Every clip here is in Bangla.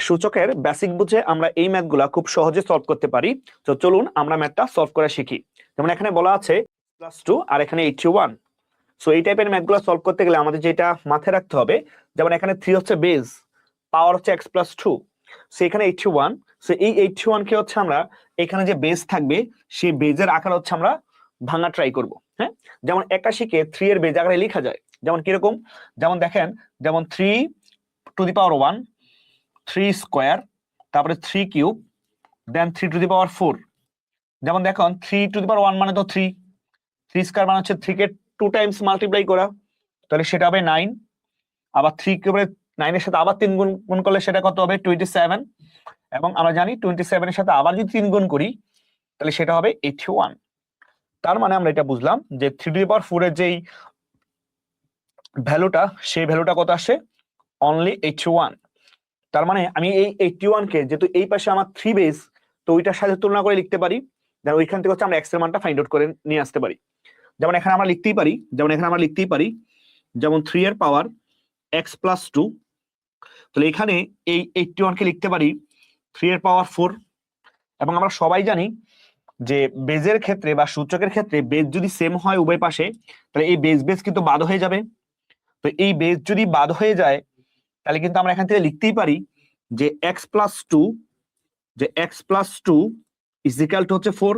সূচকের বেসিক বুঝে আমরা এই ম্যাথগুলা খুব সহজে সলভ করতে পারি। তো চলুন আমরা ম্যাথটা সলভ করে শিখি। যেমন এখানে বলা আছে +2 আর এখানে 81। সো এই টাইপের ম্যাথগুলো সলভ করতে গেলে আমাদের যেটা মাথায় রাখতে হবে, যেমন এখানে 3 হচ্ছে বেজ, পাওয়ার হচ্ছে x+2, সো এখানে 81। সো এই 81 কে হচ্ছে আমরা এখানে যে বেজ থাকবে সেই বেজের আকার হচ্ছে আমরা ভাঙা ট্রাই করব। হ্যাঁ, যেমন 81 কে 3 এর বেজ আকারে লেখা যায়। যেমন কিরকম, যেমন দেখেন, যেমন 3⁴, 3 স্কোয়ার, তারপরে 3 কিউব, দেন 3⁴। যেমন দেখুন 3⁴ মানে তো 3 স্কোয়ার মানে হচ্ছে 3 কে 2 টাইমস মাল্টিপ্লাই করা, তাহলে সেটা হবে 9। আবার 3 কিউবের 9 এর সাথে আবার 3 গুণ গুণ করলে সেটা কত হবে 27। এবং আমরা জানি 27 এর সাথে আবার যদি 3 গুণ করি তাহলে সেটা হবে 81। তার মানে আমরা এটা বুঝলাম যে 3⁴ এর যেই ভ্যালুটা, সেই ভ্যালুটা কত আসে, অনলি 81। তার মানে আমি এই 81 কে, যেহেতু এই পাশে আমার 3 বেস, তো ওইটার সাথে তুলনা করে লিখতে পারি। দেন ওইখান থেকে হচ্ছে আমরা এক্স এর মানটা ফাইন্ড আউট করে নিয়ে আসতে পারি। যেমন এখানে আমরা লিখতেই পারি, যেমন 3 এর পাওয়ার x+2, তাহলে এখানে এই 81 কে লিখতে পারি 3 এর পাওয়ার 4। এবং আমরা সবাই জানি যে বেজের ক্ষেত্রে বা সূচকের ক্ষেত্রে বেজ যদি সেম হয় উভয় পাশে, তাহলে এই বেজ কিন্তু বাদ হয়ে যাবে। তো এই বেজ যদি বাদ হয়ে যায় তাহলে কিন্তু আমরা এখান থেকে লিখতেই পারি যে x+2 ইজ ইকুয়াল টু হচ্ছে 4।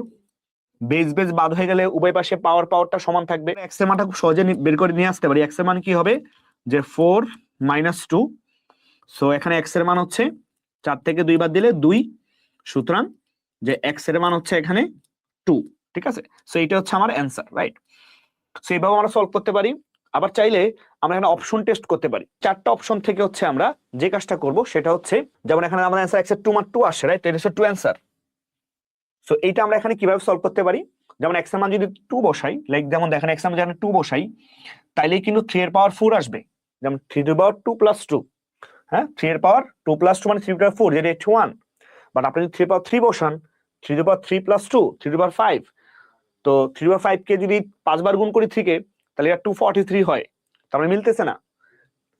বেজ বাদ হয়ে গেলে উভয় পাশে পাওয়ারটা সমান থাকবে। x এর মানটা খুব সহজে বের করে নিয়ে আসতে পারি। x এর মান কি হবে, যে 4 - 2। সো এখানে x এর মান হচ্ছে 4 থেকে 2 বাদ দিলে 2, সুতরাং যে x এর মান হচ্ছে এখানে 2। ঠিক আছে, সো এটা হচ্ছে আমার অ্যান্সার, রাইট। সো এইভাবে আমরা সলভ করতে পারি। আবার চাইলে আমরা এখানে অপশন টেস্ট করতে পারি। 4টা অপশন থেকে হচ্ছে আমরা যে কাজটা করব সেটা হচ্ছে, যেমন এখানে আমাদের অ্যান্সার x এর 2 মান 2 আসে, রাইট, এটা হচ্ছে 2 অ্যান্সার। সো এইটা আমরা এখানে কিভাবে সলভ করতে পারি, যেমন x এর মান যদি 2 বসাই, লাইক যেমন দেখেন x এর মান যদি 2 বসাই তাইলে কিন্তু 3 এর পাওয়ার 4 আসবে। যেমন 3⁴ 2 + 2, হ্যাঁ, 3 এর পাওয়ার 2 + 2 মানে 3⁴, যেটা 81। বাট আপনি যদি 3⁴ বসান, 3⁴ + 2 3⁵। তো 3/5 কে যদি 5 বার গুণ করি 3 কে, তাহলে এটা 243 হয়। তার মানে মিলতেছে না।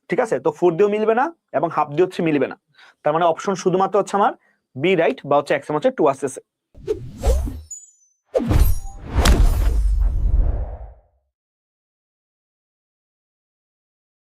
ঠিক আছে, তো 4 দিয়েও মিলবে না এবং হাফ দিয়ে হচ্ছে মিলবে না। তার মানে অপশন শুধুমাত্র হচ্ছে আমার বি, রাইট, বা হচ্ছে x এর হচ্ছে 2 আসতেছে।